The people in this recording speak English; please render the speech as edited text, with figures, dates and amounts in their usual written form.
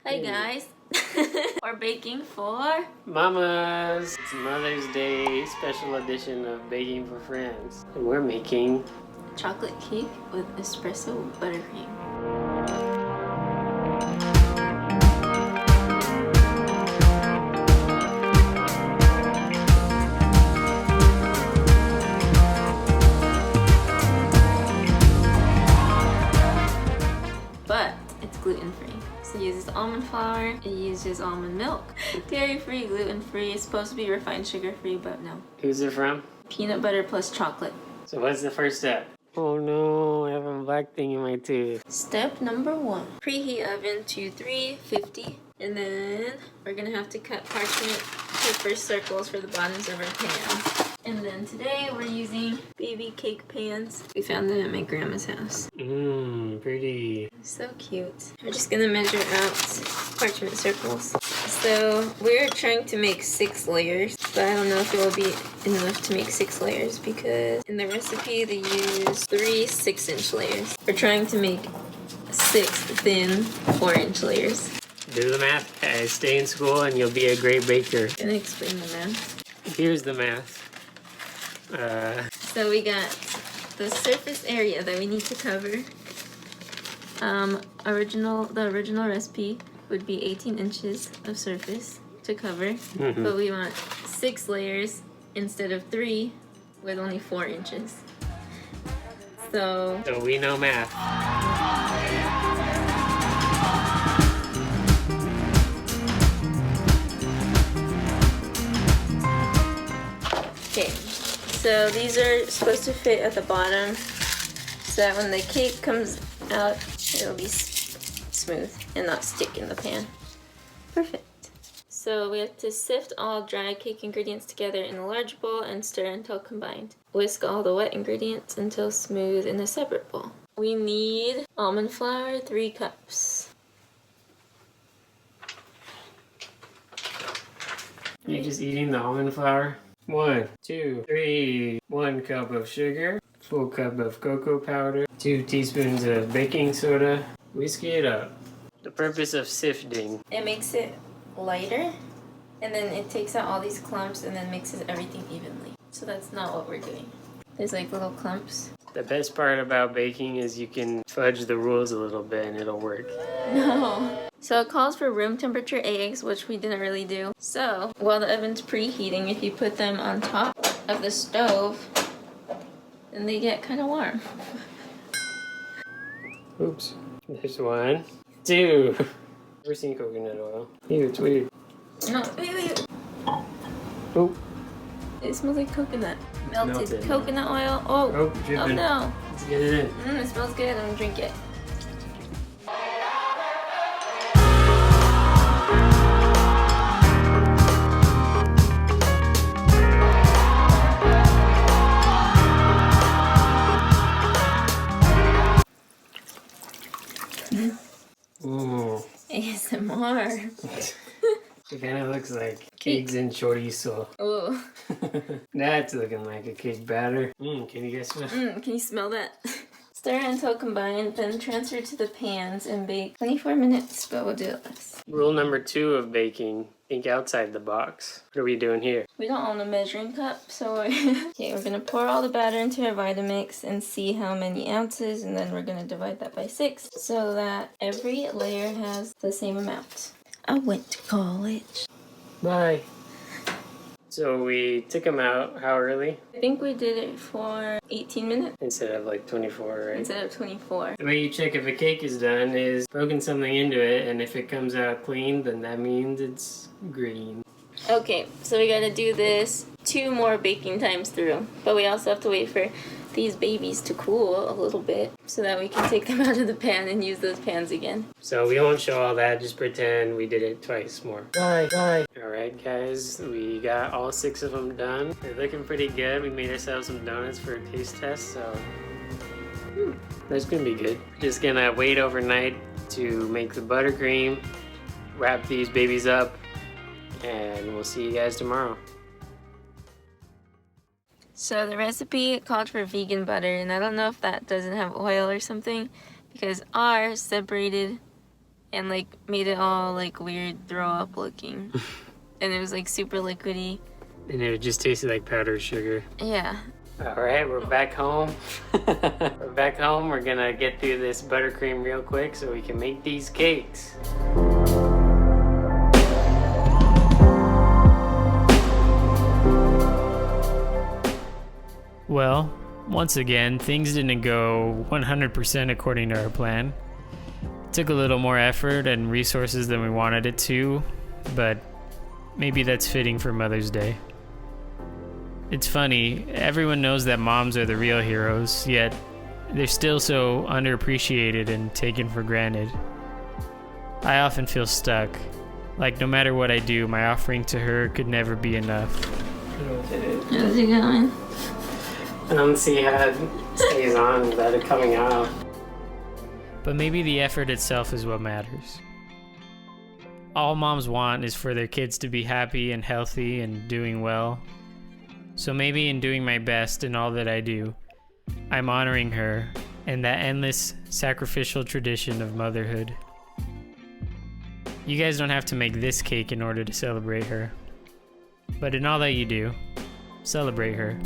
Hi guys, we're baking for Mamas! It's Mother's Day special edition of Baking for Friends. And we're making chocolate cake with espresso buttercream. But it's gluten-free. So it uses almond flour, it uses almond milk. Dairy-free, gluten-free, it's supposed to be refined sugar-free, but no. Who's it from? Peanut butter plus chocolate. So what's the first step? Oh no, I have a black thing in my tooth. Step number 1. Preheat oven to 350. And then we're gonna have to cut parchment paper circles for the bottoms of our pans. And then today we're using baby cake pans. We found them at my grandma's house. Pretty. So cute. We're just gonna measure out parchment circles. So we're trying to make 6 layers, but I don't know if it will be enough to make 6 layers because in the recipe they use 3 6-inch layers. We're trying to make 6 thin 4-inch layers. Do the math, guys. Stay in school and you'll be a great baker. I'm gonna explain the math. Here's the math. So we got the surface area that we need to cover. The original recipe would be 18 inches of surface to cover, but we want 6 layers instead of 3 with only 4 inches. So we know math. okay, so these are supposed to fit at the bottom so that when the cake comes out, it'll be smooth and not stick in the pan. Perfect. So we have to sift all dry cake ingredients together in a large bowl and stir until combined. Whisk all the wet ingredients until smooth in a separate bowl. We need almond flour, 3 cups. You're just eating the almond flour? 1, 2, 3. 1 cup of sugar, full cup of cocoa powder, 2 teaspoons of baking soda. Whisk it up. The purpose of sifting. It makes it lighter, and then it takes out all these clumps and then mixes everything evenly. So that's not what we're doing. There's like little clumps. The best part about baking is you can fudge the rules a little bit and it'll work. No. So it calls for room temperature eggs, which we didn't really do. So while the oven's preheating, if you put them on top of the stove, then they get kind of warm. Oops. There's 1, 2. Never seen coconut oil. Ew, it's weird. No, wait. Oh. It smells like coconut. Melted Melted. coconut oil. Oh dripping. no. Let's get it in. It smells good. I'm gonna drink it. Ooh. ASMR. It kind of looks like cakes and chorizo. Oh. That's looking like a cake batter. Can you guys smell? Can you smell that? Stir until combined, then transfer to the pans and bake 24 minutes, but we'll do it less. Rule number 2 of baking, think outside the box. What are we doing here? We don't own a measuring cup, so we're gonna pour all the batter into our Vitamix and see how many ounces, and then we're gonna divide that by 6 so that every layer has the same amount. I went to college. Bye. So we took them out, how early? I think we did it for 18 minutes Instead of like 24, right? instead of 24. The way you check if a cake is done is poking something into it, and if it comes out clean, then that means it's green. Okay, so we gotta do this 2 more baking times through, but we also have to wait for these babies to cool a little bit so that we can take them out of the pan and use those pans again. So we won't show all that, just pretend we did it twice more. Bye. Alright guys, we got all 6 of them done. They're looking pretty good. We made ourselves some donuts for a taste test, so that's gonna be good. Just gonna wait overnight to make the buttercream, wrap these babies up, and we'll see you guys tomorrow. So the recipe called for vegan butter, and I don't know if that doesn't have oil or something, because ours separated and like made it all like weird throw up looking. And it was like super liquidy. And it just tasted like powdered sugar. Yeah. All right, we're back home. We're back home. We're gonna get through this buttercream real quick so we can make these cakes. Well, once again, things didn't go 100% according to our plan. It took a little more effort and resources than we wanted it to, but maybe that's fitting for Mother's Day. It's funny, everyone knows that moms are the real heroes, yet they're still so underappreciated and taken for granted. I often feel stuck, like no matter what I do, my offering to her could never be enough. How's it going? I don't see how it stays on without it coming out. But maybe the effort itself is what matters. All moms want is for their kids to be happy and healthy and doing well. So maybe in doing my best in all that I do, I'm honoring her and that endless sacrificial tradition of motherhood. You guys don't have to make this cake in order to celebrate her. But in all that you do, celebrate her.